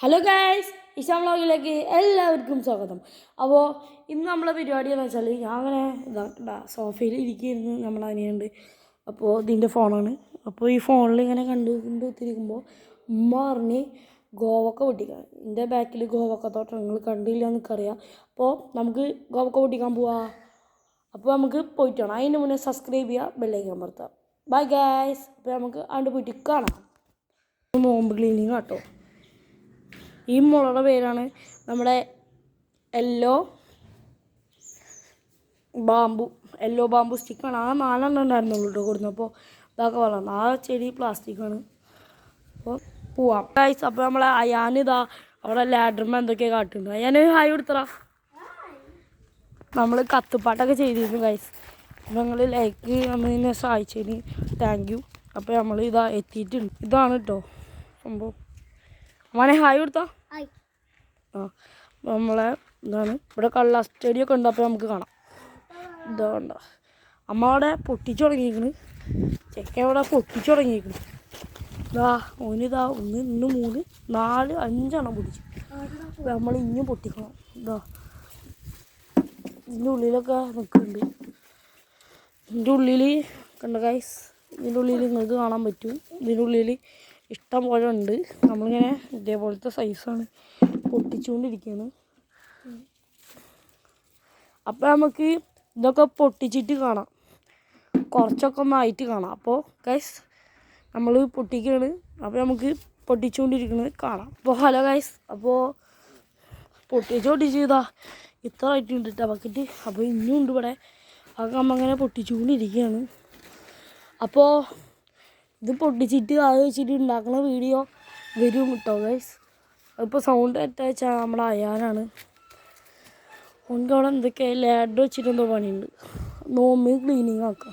Hello guys, Isham വ്ളോഗിലേക്ക് എല്ലാവർക്കും സ്വാഗതം. അപ്പോൾ ഇന്ന് നമ്മളെ പരിപാടി എന്ന് വെച്ചാൽ ഞാൻ അങ്ങനെ സോഫയിൽ ഇരിക്കുന്നു. നമ്മളനിയുണ്ട്. അപ്പോൾ ഇതിൻ്റെ ഫോണാണ്. അപ്പോൾ ഈ ഫോണിൽ ഇങ്ങനെ കണ്ടുകൊണ്ടിരിക്കുമ്പോൾ ഉമ്മ പറഞ്ഞ് ഗോവക്ക പൊട്ടിക്കാൻ. എൻ്റെ ബാക്കിൽ ഗോവക്ക തോട്ടം നിങ്ങൾ കണ്ടില്ല എന്നൊക്കറിയാം. അപ്പോൾ നമുക്ക് ഗോവക്ക പൊട്ടിക്കാൻ പോവാം. അപ്പോൾ നമുക്ക് പോയിട്ട് വേണം. അതിൻ്റെ മുന്നേ സബ്സ്ക്രൈബ് ചെയ്യുക, ബെല്ലൈക്കൻ അമർത്തുക. Bye guys. അപ്പോൾ നമുക്ക് അങ്ങോട്ട് പോയിട്ട് കാണാം. നോമ്പ് ക്ലീനിങ് കേട്ടോ. ഈ മുളയുടെ പേരാണ് നമ്മുടെ യെല്ലോ ബാമ്പു സ്റ്റിക്കാണ്. ആ 4 ഉണ്ടായിരുന്നുള്ളൂ കേട്ടോ കൊടുന്നപ്പോൾ ഇതൊക്കെ വളർന്നു. ആ ചെടി പ്ലാസ്റ്റിക്കാണ്. അപ്പോൾ പോവാം ഗൈസ്. അപ്പോൾ നമ്മളെ അയാനിതാ അവിടെ ലാഡർമ എന്തൊക്കെയാണ് കാട്ടുന്നുണ്ട്. അയാൻ ഹായ് കൊടുത്തറ. നമ്മൾ കത്തുപ്പാട്ടൊക്കെ ചെയ്തിരുന്നു ഗൈസ്. അപ്പോൾ നിങ്ങൾ ലൈക്ക് നമ്മളതിനെ സഹായിച്ചതിന് താങ്ക് യു. അപ്പോൾ നമ്മൾ ഇതാ എത്തിയിട്ടുണ്ട്. ഇതാണ് കേട്ടോ സംഭവം. അമ്മനെ ഹായ് കൊടുത്താ. ആ നമ്മളെ ഇതാണ്. ഇവിടെ കള്ള സ്റ്റേഡിയൊക്കെ ഉണ്ട്. അപ്പോൾ നമുക്ക് കാണാം. ഇതാ കണ്ട അമ്മ അവിടെ പൊട്ടിച്ചു തുടങ്ങിയിരിക്കണ്. ചെക്കൻ അവിടെ പൊട്ടിച്ചു തുടങ്ങിയിരിക്കണ്. ഇതാ ഓനിതാ 1 2 3 4 5 പൊട്ടിച്ചു. അപ്പോൾ നമ്മൾ ഇനിയും പൊട്ടിക്കണം. ഇതാ ഇതിൻ്റെ ഉള്ളിലൊക്കെ നിൽക്കുന്നുണ്ട്. ഇതിൻ്റെ ഉള്ളിൽ കണ്ട ഗൈസ്. ഇതിൻ്റെ ഉള്ളിൽ നിങ്ങൾക്ക് കാണാൻ പറ്റും. ഇതിൻ്റെ ഉള്ളിൽ ഇഷ്ടം പോലെ ഉണ്ട്. നമ്മളിങ്ങനെ ഇതേപോലത്തെ സൈസാണ് പൊട്ടിച്ചുകൊണ്ടിരിക്കുകയാണ്. അപ്പോൾ നമുക്ക് ഇതൊക്കെ പൊട്ടിച്ചിട്ട് കാണാം. കുറച്ചൊക്കെ ഒന്നായിട്ട് കാണാം. അപ്പോൾ ഗൈസ് നമ്മൾ പൊട്ടിക്കുകയാണ്. അപ്പോൾ നമുക്ക് പൊട്ടിച്ചുകൊണ്ടിരിക്കുന്നത് കാണാം. അപ്പോൾ ഹലോ ഗൈസ്. അപ്പോൾ പൊട്ടിച്ച് ഇതാ ഇത്ര ആയിട്ടുണ്ട് കേട്ടോ ബക്കറ്റ്. അപ്പോൾ ഇനിയും ഉണ്ട് ഇവിടെ. അതൊക്കെ നമ്മൾ അങ്ങനെ പൊട്ടിച്ചുകൊണ്ടിരിക്കുകയാണ്. അപ്പോൾ ഇത് പൊട്ടിച്ചിട്ട് അത് വെച്ചിട്ട് ഉണ്ടാക്കുന്ന വീഡിയോ വരും കേട്ടോ ഗൈസ്. അതിപ്പോൾ സൗണ്ട് വെച്ചാൽ നമ്മുടെ അയാനാണ്. ഓൻ്റെ അവിടെ എന്തൊക്കെ ലാഡ് വെച്ചിട്ട് എന്തോ പണിയുണ്ട്. നോമ്പ് ക്ലീനിങ് ആക്കുക.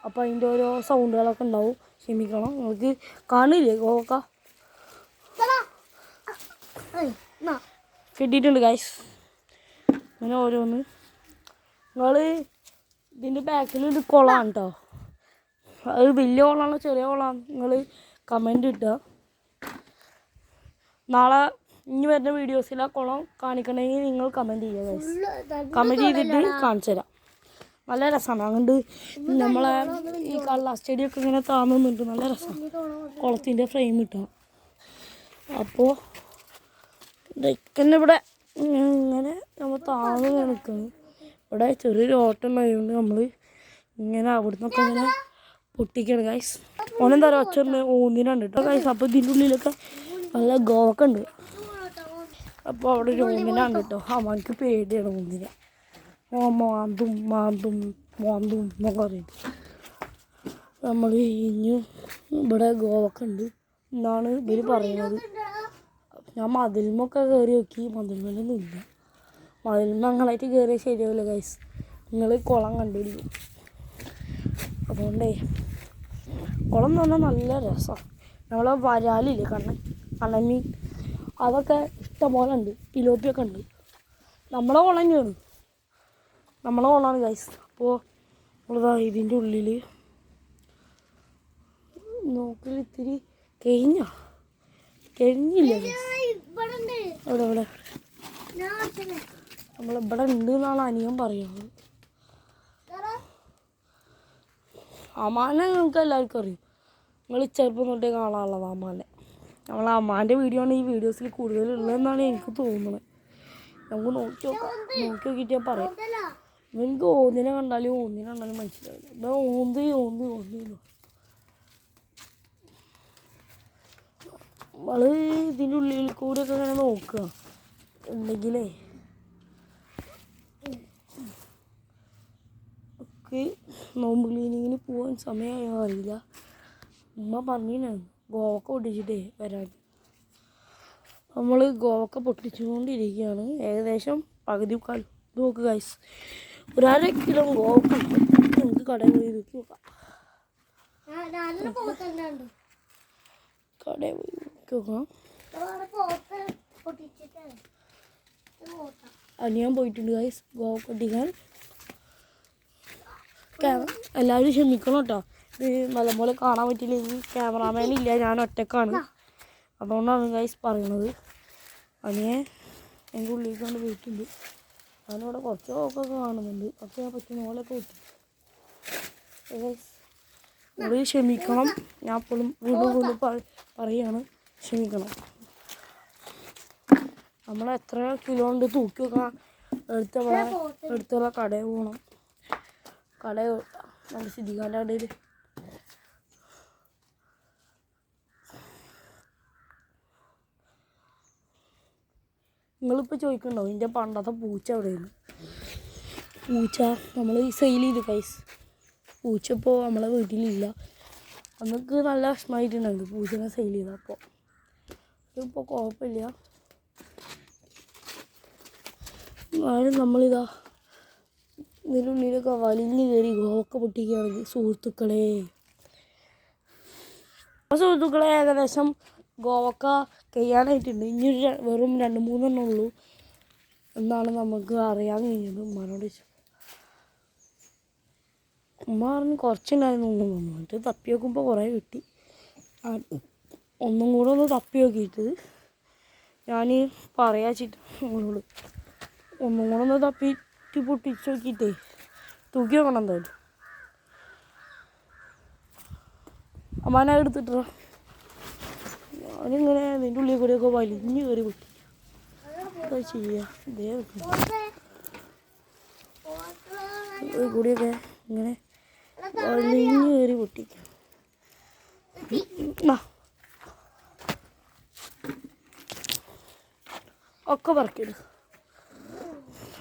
അപ്പോൾ അതിൻ്റെ ഓരോ സൗണ്ടുകളൊക്കെ ഉണ്ടാവും. ക്ഷമിക്കണം. നമുക്ക് കാണില്ലേ ഗോവക്ക കിട്ടിയിട്ടുണ്ട് ഗൈസ്. അങ്ങനെ ഓരോന്ന് നിങ്ങൾ ഇതിൻ്റെ ബാക്കിലൊരു കുളമാണ് കേട്ടോ. അത് വലിയ കുളമാണോ ചെറിയ കുളമാണ് നിങ്ങൾ കമൻറ്റ് ഇട്ടുക. നാളെ ഇനി വരുന്ന വീഡിയോസിൽ ആ കുളം കാണിക്കണമെങ്കിൽ നിങ്ങൾ കമൻറ്റ് ചെയ്യുക ഗൈസ്. കമൻറ്റ് ചെയ്തിട്ട് കാണിച്ചു തരാം. നല്ല രസമാണ്. അങ്ങോട്ട് നമ്മളെ ഈ കള്ള സ്റ്റഡിയൊക്കെ ഇങ്ങനെ താന്നുന്നുണ്ട്. നല്ല രസമാണ് കുളത്തിൻ്റെ ഫ്രെയിം ഇട്ടാൽ. അപ്പോൾ ഇതൊക്കെ ഇവിടെ ഇങ്ങനെ നമ്മൾ താന്ന് നിൽക്കുന്നു. ഇവിടെ ചെറിയൊരു ഓട്ടം ഉണ്ടായതുകൊണ്ട് നമ്മൾ ഇങ്ങനെ അവിടുന്നൊക്കെ ഇങ്ങനെ പൊട്ടിക്കണം ഗൈസ്. ഓനെന്താ പറയുക ഒച്ചറിന് ഊന്നിനുണ്ട് കേട്ടോ ഗൈസ്. അപ്പോൾ ഇതിൻ്റെ ഉള്ളിലൊക്കെ നല്ല ഗോവക്ക ഉണ്ട്. അപ്പോൾ അവിടെ ഒരു ഊന്നിനാണ് കേട്ടോ. അവനക്ക് പേടിയാണ് ഊന്നിന. മാന്തും എന്നൊക്കെ പറയുന്നത്. നമ്മൾ ഇനിയും ഇവിടെ ഗോവക്ക ഉണ്ട് എന്നാണ് ഇവർ പറയുന്നത്. ഞാൻ മതിൽമൊക്കെ കയറി നോക്കി. മതിൽമേലൊന്നും ഇല്ല. മതിൽമ ഞങ്ങളായിട്ട് കയറിയാൽ ശരിയാവില്ല ഗൈസ്. നിങ്ങൾ കുളം കണ്ടുപിടിക്കും. അതുകൊണ്ടേ കുളം എന്ന് പറഞ്ഞാൽ നല്ല രസമാണ്. നമ്മളെ വരാലില്ലേ കണ്ണമീൻ അതൊക്കെ ഇഷ്ടംപോലെ ഉണ്ട്. പിലോപ്പിയൊക്കെ ഉണ്ട്. നമ്മളെ കുളം തന്നെയാണ്. നമ്മളെ കുളമാണ് ഗൈസ്. അപ്പോൾ നമ്മളിതാ ഇതിൻ്റെ ഉള്ളിൽ നോക്കി ഇത്തിരി കഴിഞ്ഞില്ല ഇവിടെ നമ്മളിവിടെ ഉണ്ട് എന്നാണ് അനിയൻ പറയുന്നത്. അമ്മാനെ നിങ്ങൾക്ക് എല്ലാവർക്കും അറിയും. നിങ്ങൾ ചെറുപ്പം തൊട്ടേ കാണാനുള്ളത് അമ്മാനെ. നമ്മളെ അമ്മാൻ്റെ വീഡിയോ ആണ് ഈ വീഡിയോസിൽ കൂടുതലുള്ളതെന്നാണ് എനിക്ക് തോന്നുന്നത്. നമുക്ക് നോക്കി നോക്കിയിട്ട് ഞാൻ പറയാം. നിങ്ങൾക്ക് ഓന്നിനെ കണ്ടാലും മനസ്സിലാവില്ല. ഇപ്പം ഓന്തില്ലോ നമ്മൾ ഇതിൻ്റെ ഉള്ളിൽ കൂടെയൊക്കെ ഇങ്ങനെ നോക്കുക ഉണ്ടെങ്കിലേ ഒക്കെ നോമ്പ് ക്ലീനിങ്ങിന് പോകാൻ സമയമായോ അറിയില്ല. ഉമ്മ പറഞ്ഞിരുന്നു ഗോവക്ക പൊട്ടിച്ചിട്ടേ വരാൻ. നമ്മൾ ഗോവക്ക പൊട്ടിച്ചുകൊണ്ടിരിക്കുകയാണ്. ഏകദേശം പകുതി കാലം നോക്ക് ഗൈസ്. 1.5 കിലോ ഗോവക്ക നമുക്ക് കടയിൽ പോയി നോക്കാം. കടയിൽ പോയി നോക്കാം. അനിയാൻ പോയിട്ടുണ്ട് ഗൈസ് ഗോവക്ക പൊട്ടിക്കാൻ. എല്ലാവരും ക്ഷമിക്കണം കേട്ടോ. ഇത് നല്ലപോലെ കാണാൻ പറ്റില്ലെങ്കിൽ ക്യാമറാമാൻ ഇല്ല, ഞാൻ ഒറ്റക്കാണ്. അതുകൊണ്ടാണ് ഗൈസ് പറയുന്നത്. അനിയെ എൻ്റെ ഉള്ളിലേക്ക് കൊണ്ട് പോയിട്ടുണ്ട്. ഞാനിവിടെ കുറച്ച് ഒക്കെ കാണുന്നുണ്ട്. അപ്പോൾ ഞാൻ പറ്റുന്ന പോലെയൊക്കെ കിട്ടും. നിങ്ങൾ ക്ഷമിക്കണം, ഞാൻ എപ്പോഴും വീണ്ടും പറയുകയാണ്, ക്ഷമിക്കണം. നമ്മൾ എത്ര കിലോ ഉണ്ട് തൂക്കി വെക്കാൻ എടുത്തുള്ള കടയിൽ പോകണം. കടയിൽ നല്ല സിദ്ധിക്കാൻ്റെ കടയിൽ നിങ്ങളിപ്പോൾ ചോദിക്കണ്ടോ ഇതിൻ്റെ പണ്ടത്തെ പൂച്ച എവിടെയാണ്? പൂച്ച നമ്മൾ സെയിൽ ചെയ്തു ഗൈസ്. പൂച്ച ഇപ്പോൾ നമ്മളെ വീട്ടിലില്ല. അന്നൊക്കെ നല്ല വിഷമമായിട്ടുണ്ടായിരുന്നു പൂച്ചനെ സെയിൽ ചെയ്ത. അപ്പോൾ ഇപ്പോൾ കുഴപ്പമില്ല. എന്നാലും നമ്മളിതാ ഇതിനുള്ളിലൊക്കെ വലിഞ്ഞ് കയറി ഗോവക്ക പൊട്ടിക്കുകയാണെങ്കിൽ സുഹൃത്തുക്കളെ ഏകദേശം ഗോവക്ക കഴിയാനായിട്ടുണ്ട്. ഇനി വെറും 2-3 എണ്ണം ഉള്ളൂ എന്നാണ് നമുക്ക് അറിയാൻ കഴിഞ്ഞത്. ഉമ്മാനോട് ചോദിച്ചു. ഉമ്മ പറഞ്ഞ് കുറച്ചുണ്ടായിരുന്നു എന്നിട്ട് തപ്പി നോക്കുമ്പോൾ കുറേ കിട്ടി. ഒന്നും കൂടെ ഒന്ന് തപ്പി നോക്കിയിട്ട് ഞാൻ പറയാച്ചിട്ട് നിങ്ങളോട് ഒന്നും കൂടെ ഒന്ന് തപ്പിയിട്ട് പൊട്ടിച്ച് നോക്കിയിട്ടേ തൂക്കി നോക്കണം എന്തായാലും. അമ്മാനെ എടുത്തിട്ടോ. ഞാനിങ്ങനെ അതിൻ്റെ ഉള്ളിൽ കൂടെയൊക്കെ വലിഞ്ഞ് കയറി പൊട്ടി. എന്താ ചെയ്യുക? ഇതേ കൂടിയൊക്കെ ഇങ്ങനെ വലിഞ്ഞ് കയറി പൊട്ടിക്കാം. ഒക്കെ പറക്കിയെടുക്കും.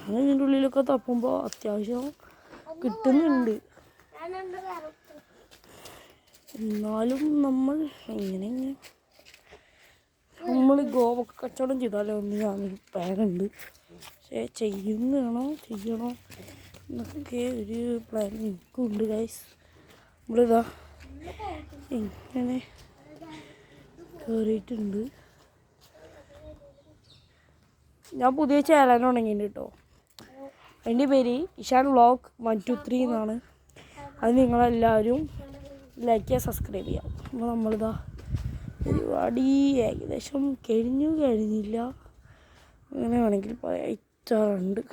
അങ്ങനെ ഇതിൻ്റെ ഉള്ളിലൊക്കെ തപ്പുമ്പോൾ അത്യാവശ്യം കിട്ടുന്നുണ്ട്. എന്നാലും നമ്മൾ എങ്ങനെ നമ്മൾ ഗോവക്ക കച്ചവടം ചെയ്താലോ ഒന്ന് ഞാനൊരു പ്ലാനുണ്ട്. പക്ഷേ ചെയ്യണോ എന്നൊക്കെ ഒരു പ്ലാൻ എനിക്കുണ്ട് ഗൈസ്. നമ്മളിതാ ഇങ്ങനെ കയറിയിട്ടുണ്ട്. ഞാൻ പുതിയ ചാനൽ തുടങ്ങിയിട്ടുണ്ട് കേട്ടോ. എൻ്റെ പേര് ഇഷാൻ വ്ളോഗ് 123 എന്നാണ്. അത് നിങ്ങളെല്ലാവരും ലൈക്ക് ചെയ്യുക, സബ്സ്ക്രൈബ് ചെയ്യാം. അപ്പോൾ നമ്മളിതാ പരിപാടി ഏകദേശം കഴിഞ്ഞില്ല അങ്ങനെ വേണമെങ്കിൽ പറയാറുണ്ട്.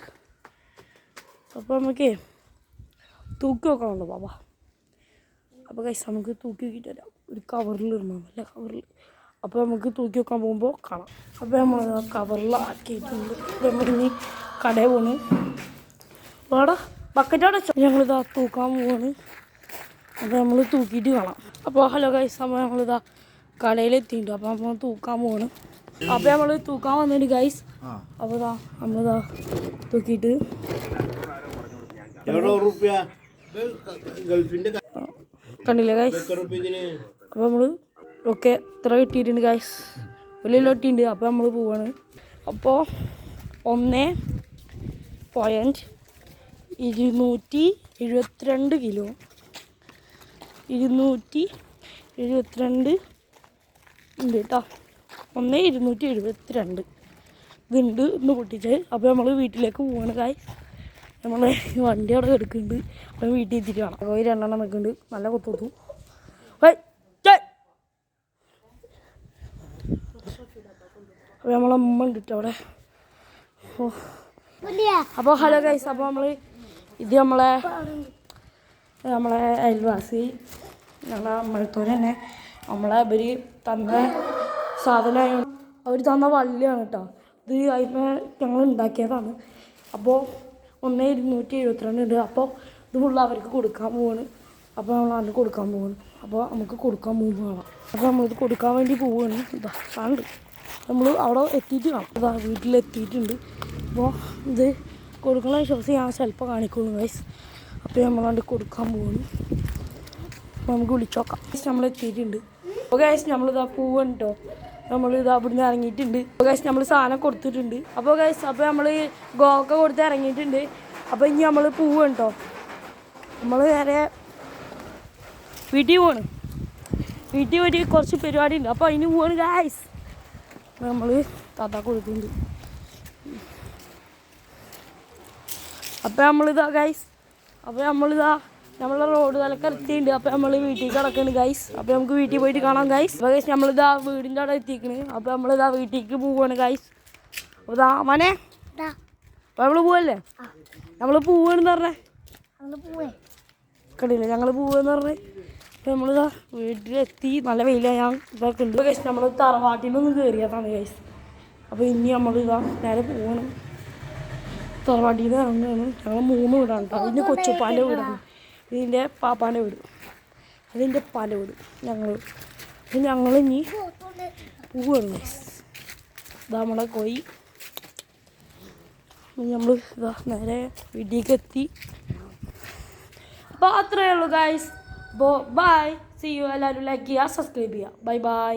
അപ്പോൾ നമുക്ക് തൂക്കി വെക്കണമല്ലോ പാപ്പ. അപ്പോൾ കൈസ് നമുക്ക് തൂക്കി വെക്കിയിട്ട് വരാം. ഒരു കവറിൽ ഇടണം, നല്ല കവറിൽ. അപ്പോൾ നമുക്ക് തൂക്കി വെക്കാൻ പോകുമ്പോൾ കാണാം. അപ്പോൾ നമ്മൾ കവറിലാക്കിയിട്ടുണ്ട്. നമ്മളിനി കടയിൽ പോണ്. വേടാ ബക്കറ്റോടെ ഞങ്ങളിതാ തൂക്കാൻ പോവാണ്. അപ്പോൾ നമ്മൾ തൂക്കിയിട്ട് കാണാം. അപ്പോൾ ഹലോ ഗൈസ്, അപ്പോൾ നമ്മളിതാ കടയിലെത്തിയിട്ടുണ്ട്. അപ്പോൾ നമ്മൾ തൂക്കാൻ പോവാണ്. അപ്പോൾ നമ്മൾ തൂക്കാൻ വന്നിട്ട് ഗൈസ്. അപ്പോൾ നമ്മളിതാ തൂക്കിയിട്ട് കണ്ടില്ലേ ഗൈസ്. അപ്പോൾ നമ്മൾ ഓക്കെ ഇത്ര കിട്ടിയിട്ടുണ്ട് ഗൈസ്. വലിയ കിട്ടിയിട്ടുണ്ട്. അപ്പോൾ നമ്മൾ പോവാണ്. അപ്പോൾ 1.272 കിലോ 272 ഉണ്ട് കേട്ടോ. 1.272 ഇതുണ്ട് ഇന്ന് പൊട്ടിച്ച്. അപ്പോൾ നമ്മൾ വീട്ടിലേക്ക് പോവാണ് ഗൈസ്. നമ്മൾ വണ്ടി അവിടെ എടുക്കുന്നുണ്ട്. അപ്പോൾ വീട്ടിൽ എത്തിയിട്ട് കാണാം. അപ്പോൾ 2 എണ്ണം നിൽക്കുന്നുണ്ട്. നല്ല കൊത്തു. അപ്പോൾ നമ്മളമ്മ ഉണ്ട് കേട്ടോ അവിടെ. അപ്പോൾ ഹലോ ഗൈസ്, അപ്പോൾ ഇത് നമ്മളെ അയൽവാസി ഞങ്ങളെ അമ്പലത്തോര് തന്നെ ഇവർ തന്ന സാധനമായത്. അവർ തന്ന വള്ളിയാണ് കേട്ടോ. ഇത് അതിന് ഞങ്ങൾ ഉണ്ടാക്കിയതാണ്. അപ്പോൾ 1.272 ഉണ്ട്. അപ്പോൾ ഇത് ഫുള്ള് അവർക്ക് കൊടുക്കാൻ പോവാണ്. അപ്പോൾ നമ്മൾ അതിന് കൊടുക്കാൻ പോവാണ്. അപ്പോൾ നമുക്ക് കൊടുക്കാൻ പോകുന്നതാണ്. അപ്പോൾ നമ്മളിത് കൊടുക്കാൻ വേണ്ടി പോവുകയാണ്. ഇതാ കണ്ട് നമ്മൾ അവിടെ എത്തിയിട്ട് കാണാം. ഇതാ വീട്ടിലെത്തിയിട്ടുണ്ട്. അപ്പോൾ ഇത് കൊടുക്കണ വിശ്വാസം ഞാൻ ചിലപ്പോൾ കാണിക്കുള്ളൂ ഗൈസ്. അപ്പോൾ നമ്മളാണ്ട് കൊടുക്കാൻ പോവാണ്. അപ്പോൾ നമുക്ക് വിളിച്ചു നോക്കാം. നമ്മൾ എത്തിയിട്ടുണ്ട്. അപ്പോൾ ഗൈസ് നമ്മളിതാ പോവാണ് കേട്ടോ. നമ്മളിതാ ഇവിടുന്ന് ഇറങ്ങിയിട്ടുണ്ട്. അപ്പോൾ ഗൈസ് നമ്മൾ സാധനം കൊടുത്തിട്ടുണ്ട്. അപ്പോൾ ഗൈസ് അപ്പോൾ നമ്മൾ ഗോവക്ക കൊടുത്ത് ഇറങ്ങിയിട്ടുണ്ട്. അപ്പോൾ ഇനി നമ്മൾ പോവാണ് കേട്ടോ. നമ്മൾ നേരെ വീട്ടിൽ പോവാണ്. വീട്ടിൽ പോയിട്ട് കുറച്ച് പരിപാടി ഉണ്ട്. അപ്പോൾ അതിന് പോവാണ് ഗൈസ്. നമ്മൾ താത്താ കൊടുക്കുന്നുണ്ട്. അപ്പോൾ നമ്മളിതാ ഗൈസ്. അപ്പോൾ നമ്മളെ റോഡ് തലക്ക് എത്തിയിട്ടുണ്ട്. അപ്പോൾ നമ്മൾ വീട്ടിൽ കിടക്കുന്നുണ്ട് ഗൈസ്. അപ്പോൾ നമുക്ക് വീട്ടിൽ പോയിട്ട് കാണാം ഗൈസ്. അപ്പോൾ ഗൈസ് നമ്മളിതാ വീടിൻ്റെ അവിടെ എത്തിക്കണ്. അപ്പോൾ നമ്മളിതാ വീട്ടിലേക്ക് പോവുകയാണ് ഗൈസ്. അതാ മോനെ അപ്പോൾ നമ്മൾ പോവല്ലേ? നമ്മൾ പോവാണെന്ന് പറഞ്ഞേ കണ്ടില്ലേ, ഞങ്ങൾ പോവാന്ന് പറഞ്ഞേ. അപ്പോൾ നമ്മളിതാ വീട്ടിലെത്തി. നല്ല വെയിലാണ്. ഞാൻ ഇതൊക്കെ ഉണ്ട് ഗൈസ്. നമ്മൾ തറവാട്ടിൽ നിന്നൊന്ന് കയറിയതാണ് ഗൈസ്. അപ്പോൾ ഇനി നമ്മളിതാ നേരെ പോകണം. തറവാട്ടിൽ നിന്ന് ഇറങ്ങുകയാണ്. ഞങ്ങൾ 3 വീടാണ് കേട്ടോ. ഇതിൻ്റെ കൊച്ചുപ്പാൻ്റെ വീടാണ്, ഇതിൻ്റെ പാപ്പാൻ്റെ വീട്, അതിൻ്റെ പാൻ്റെ വീട് ഞങ്ങൾ. അപ്പം ഞങ്ങളിനി പോവുകയാണ് ഗൈസ്. ഇതാ നമ്മളെ കോഴി. നമ്മൾ ഇതാ നേരെ വീട്ടിലേക്ക് എത്തി. അപ്പോൾ അത്രയേ ഉള്ളൂ ഗൈസ്. അപ്പോൾ ബൈ, സീ യു. എല്ലാവരും ലൈക്ക് ചെയ്യുക, സബ്സ്ക്രൈബ് ചെയ്യുക. Bye bye.